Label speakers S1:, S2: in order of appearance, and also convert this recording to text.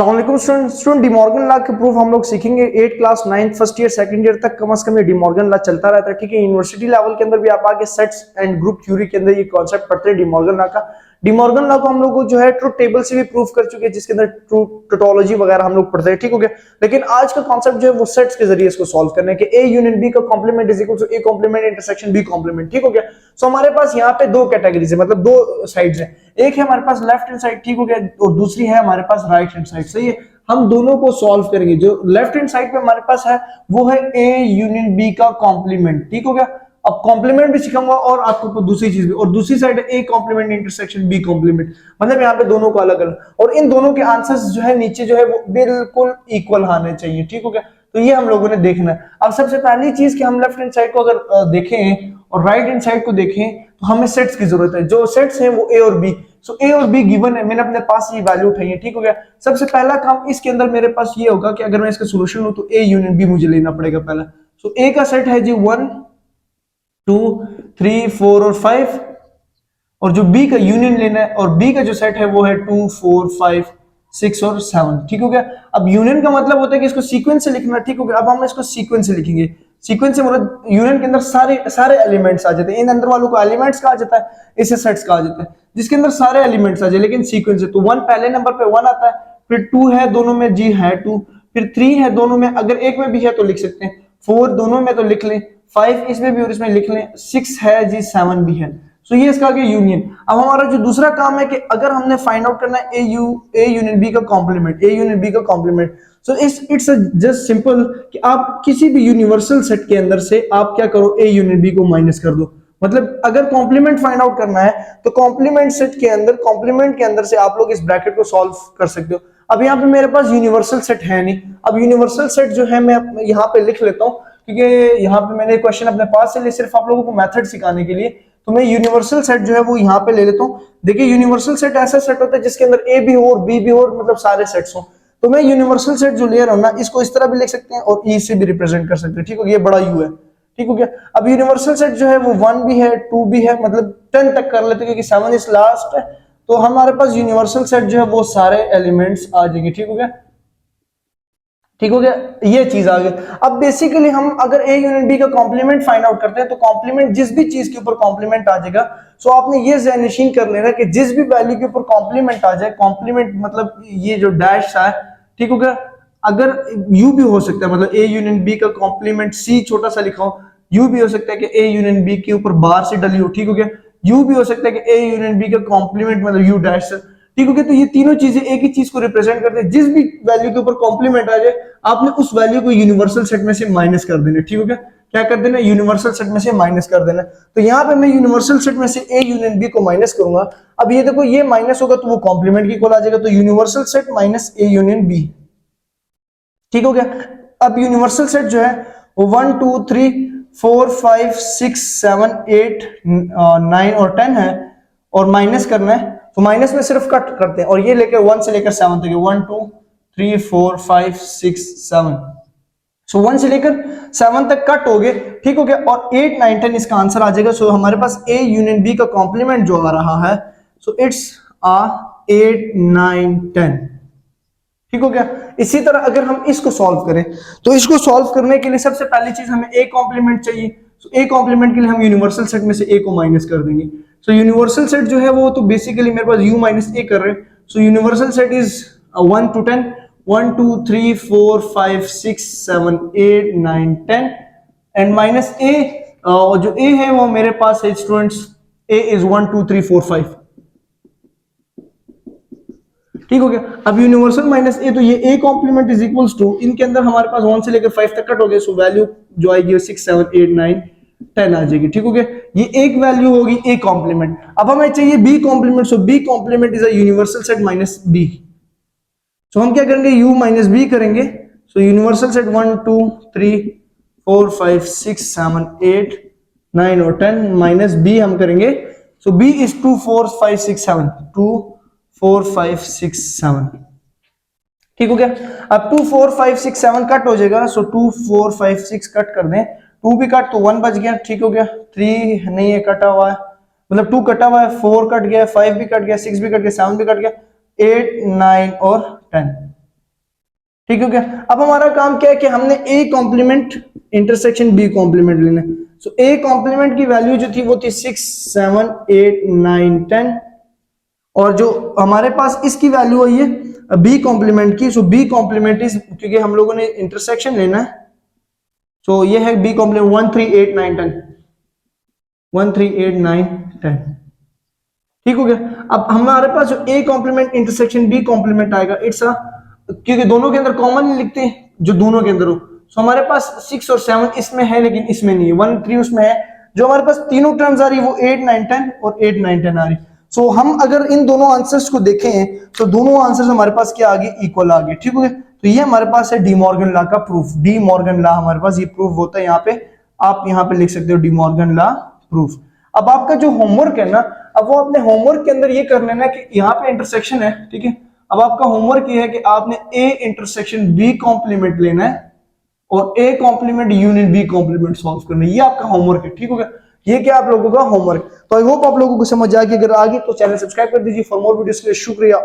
S1: Student De Morgan law के proof हम लोग सीखेंगे 8 class 9th first year second year तक कम से कम ये डिमॉर्गन लॉ चलता रहता है। ठीक है, यूनिवर्सिटी लेवल के अंदर भी आप आगे सेट्स एंड ग्रुप थ्योरी के अंदर ये कॉन्सेप्ट पढ़ते हैं डिमॉर्गन लॉ का। डिमॉर्गन लॉ को हम लोग जो है ट्रुथ टेबल से भी प्रूफ कर चुके हैं, जिसके अंदर ट्रू टोटोलॉजी वगैरह हम लोग पढ़ते हैं। ठीक हो गया, लेकिन आज का कॉन्सेप्ट जो है वो सेट्स के जरिए इसको सॉल्व करने के ए यूनियन बी का complement is equal to A complement intersection B complement. ठीक हो गया, सो हमारे पास यहाँ पे दो कैटेगरीज है, मतलब दो साइड्स हैं। एक है हमारे पास लेफ्ट हैंड साइड, ठीक हो गया, और दूसरी है हमारे पास राइट हैंड साइड। सही है, हम दोनों को सॉल्व करेंगे। जो लेफ्ट हैंड साइड पे हमारे पास है वो है ए यूनियन बी का कॉम्प्लीमेंट। ठीक हो गया, अब कॉम्प्लीमेंट भी सिखाऊंगा और आपको दूसरी चीज भी, और दूसरी साइड है A complement intersection B complement, मतलब यहाँ पे दोनों को अलग अलग, और इन दोनों के आंसर्स जो है नीचे जो है वो बिल्कुल इक्वल आने चाहिए। ठीक हो गया, तो ये हम लोगों ने देखना है। अब सबसे पहली चीज कि हम लेफ्ट हैंड साइड को अगर देखें और राइट हैंड साइड को देखें तो हमें सेट्स की जरूरत है। जो सेट्स हैं वो ए और बी, सो ए और बी गिवन है, मैंने अपने पास ये वैल्यू उठाई है। ठीक हो गया, सबसे पहला काम इसके अंदर मेरे पास ये होगा कि अगर मैं इसका सॉल्यूशन लूं तो ए यूनियन बी मुझे लेना पड़ेगा पहला। सो ए का सेट है जी 1 2 3 4 और 5, और जो बी का यूनियन लेना है, और बी का जो सेट है वो है 2 4 5 6 और 7। ठीक हो गया, अब यूनियन का मतलब होता है कि इसको सीक्वेंस से लिखना। ठीक हो गया, अब हम इसको सीक्वेंस से लिखेंगे। सीक्वेंस से मतलब यूनियन के अंदर सारे एलिमेंट्स आ जाते हैं। इन अंदर वालों को एलिमेंट्स कहा जाता है, इसे सेट्स कहा जाता है, जिसके अंदर सारे एलिमेंट्स आ जाए, लेकिन सीक्वेंस है। तो 1 पहले नंबर पे 1 आता है, फिर 2 है दोनों में जी है 2, फिर 3 है दोनों में, अगर एक में भी है तो लिख सकते हैं, 4 दोनों में तो लिख लें, 5 इसमें भी और इसमें लिख लें, 6 है जी 7 भी है। सो ये इसका आगे यूनियन। अब हमारा जो दूसरा काम है कि अगर हमने फाइंड आउट करना है ए यूनियन बी का कॉम्प्लीमेंट, ए यूनियन बी का complement, so it's just simple कि आप किसी भी यूनिवर्सल सेट के अंदर से आप क्या करो, ए यूनियन बी को माइनस कर दो। मतलब अगर कॉम्प्लीमेंट फाइंड आउट करना है तो कॉम्प्लीमेंट सेट के अंदर, कॉम्प्लीमेंट के अंदर से आप लोग इस ब्रैकेट को सॉल्व कर सकते हो। अब यहाँ पे मेरे पास यूनिवर्सल सेट है नहीं। अब यूनिवर्सल सेट जो है मैं यहाँ पे लिख लेता हूँ, क्योंकि यहाँ पे मैंने क्वेश्चन अपने पास से ले, सिर्फ आप लोगों को मेथड सिखाने के लिए, तो मैं यूनिवर्सल सेट जो है वो यहाँ पे ले लेता हूँ। देखिए, यूनिवर्सल सेट ऐसा सेट होता है जिसके अंदर ए भी हो और बी भी हो, मतलब सारे सेट्स हो। तो मैं यूनिवर्सल सेट जो ले रहा हूँ ना, इसको इस तरह भी लिख सकते हैं और ई से भी रिप्रेजेंट कर सकते हैं। ठीक हो गया, ये बड़ा यू है। ठीक हो गया, अब यूनिवर्सल सेट जो है वो 1 भी है 2 भी है, मतलब 10 तक कर लेते हैं क्योंकि 7 इज लास्ट है। तो हमारे पास यूनिवर्सल सेट जो है वो सारे एलिमेंट्स आ जाएंगे। ठीक हो गया, ठीक हो गया, ये चीज आ गई। अब बेसिकली हम अगर ए यूनियन बी का कॉम्प्लीमेंट फाइंड आउट करते हैं तो कॉम्प्लीमेंट जिस भी चीज के ऊपर कॉम्प्लीमेंट आ जाएगा, सो आपने ये ज़हननशीन कर लेना कि जिस भी वैल्यू के ऊपर कॉम्प्लीमेंट आ जाए, कॉम्प्लीमेंट मतलब ये जो डैश है, ठीक हो गया, अगर यू भी हो सकता है, मतलब ए यूनियन बी का कॉम्प्लीमेंट सी छोटा सा लिखा हो, यू भी हो सकता है कि ए यूनियन बी के ऊपर बार से डली हो। ठीक हो गया, यू भी हो सकता है कि ए यूनियन बी का कॉम्प्लीमेंट मतलब यू डैश। ठीक हो गया, तो ये तीनों चीजें एक ही चीज को रिप्रेजेंट करते हैं। जिस भी वैल्यू के ऊपर कॉम्प्लीमेंट आ जाए, आपने उस वैल्यू को यूनिवर्सल सेट में से माइनस कर देना। ठीक हो गया, क्या कर देना, यूनिवर्सल सेट में से माइनस कर देना। तो यहाँ पे मैं यूनिवर्सल सेट में से ए यूनियन बी को माइनस करूंगा। अब ये देखो, ये माइनस होगा तो वो कॉम्प्लीमेंट की इक्वल आ जाएगा, तो universal set minus A union B. ठीक हो गया, अब यूनिवर्सल सेट जो है वो 1 2 3 4 5 6 7 8 9 और 10 है, और माइनस करना है तो माइनस में सिर्फ कट करते हैं, और ये लेकर 1 से लेकर 7 तक, 1 2 3 4 5 6 7, सो 1 से लेकर 7 तक कट हो गए। ठीक हो गया, और 8 9 10 इसका आंसर आ जाएगा। सो हमारे पास ए यूनियन बी का कॉम्प्लीमेंट जो आ रहा है, सो इट्स आ 8 9 10। ठीक हो गया, इसी तरह अगर हम इसको सॉल्व करें तो इसको सॉल्व करने के लिए सबसे पहली चीज हमें ए कॉम्प्लीमेंट चाहिए। तो ए कॉम्प्लीमेंट के लिए हम यूनिवर्सल सेट में से ए को माइनस कर देंगे। सो यूनिवर्सल सेट जो है वो तो बेसिकली मेरे पास यू माइनस ए कर रहे हैं। So universal set is 1 to 10, 1 2 3 4 5 6 7 8 9 10, and minus ए, जो ए है वो मेरे पास है स्टूडेंट्स, ए इज 1 2 3 4 5। ठीक हो गया, अब यूनिवर्सल माइनस ए, तो ये A complement is equals to, इनके अंदर हमारे पास 1 से लेकर 5 तक कट हो गया, सो वैल्यू जो आएगी 6 7 8 9 10 आ जाएगी। ठीक हो गया, ये एक वैल्यू होगी ए कॉम्प्लीमेंट। अब हमें चाहिए B complement, so B complement is a universal set minus B. So हम क्या करेंगे, यू माइनस बी करेंगे। सो यूनिवर्सल सेट 1 2 3 4 5 6 7 8 9 और 10 माइनस बी हम करेंगे। सो बी इज 2 4 5 6 7, 2 4 5 6 7। ठीक हो गया, अब 2 4 5 6 7 कट हो जाएगा। सो 2 4 5 6 कट कर दें, 2 भी कट तो 1 बच गया। ठीक हो गया, 3 नहीं है, कटा हुआ है, मतलब 2 कटा हुआ है, 4 कट गया, 5 भी कट गया, 6 भी कट गया, 7 भी कट गया, 8 9 और 10। ठीक हो गया। अब हमारा काम क्या है कि हमने A complement intersection B complement लेना है। सो ए कॉम्प्लीमेंट की वैल्यू जो थी वो थी 6 7 8 9 10, और जो हमारे पास इसकी वैल्यू आई है बी कॉम्प्लीमेंट की, सो बी कॉम्प्लीमेंट इज, क्योंकि हम लोगों ने इंटरसेक्शन लेना है, सो ये है बी कॉम्प्लीमेंट 1 3 8 9 10, 1 3 8 9 10। ठीक हो गया। अब हमारे पास जो A complement intersection B complement आएगा, इट्स अ, क्योंकि दोनों के अंदर कॉमन नहीं लिखते हैं, जो दोनों के अंदर हो, सो हमारे पास 6 और 7 इसमें है लेकिन इसमें नहीं है, 1 3 उसमें है। जो हमारे पास तीनों टर्म्स आ रही है वो 8 9 10 और 8 9 10 आ रही है। सो हम अगर इन दोनों आंसर्स को देखें तो दोनों आंसर्स हमारे पास क्या आ गए, इक्वल आ गए। ठीक हो गया। तो ये हमारे पास है डी मॉर्गन लॉ का प्रूफ। डी मॉर्गन लॉ हमारे पास ये प्रूफ होता है, यहाँ पे आप यहाँ पे लिख सकते हो डी मॉर्गन लॉ प्रूफ। अब आपका जो होमवर्क है ना, अब वो अपने होमवर्क के अंदर ये कर लेना कि यहाँ पे इंटरसेक्शन है, ठीक है। अब आपका होमवर्क ये है कि आपने ए इंटरसेक्शन बी कॉम्प्लीमेंट लेना है और A complement union B complement solve करना है, ये आपका होमवर्क है। ठीक हो गया। ये क्या आप लोगों का होमवर्क। तो आई होप आप लोगों को समझ आ गई। अगर आ गई तो चैनल सब्सक्राइब कर दीजिए फॉर मोर वीडियोस के लिए। शुक्रिया।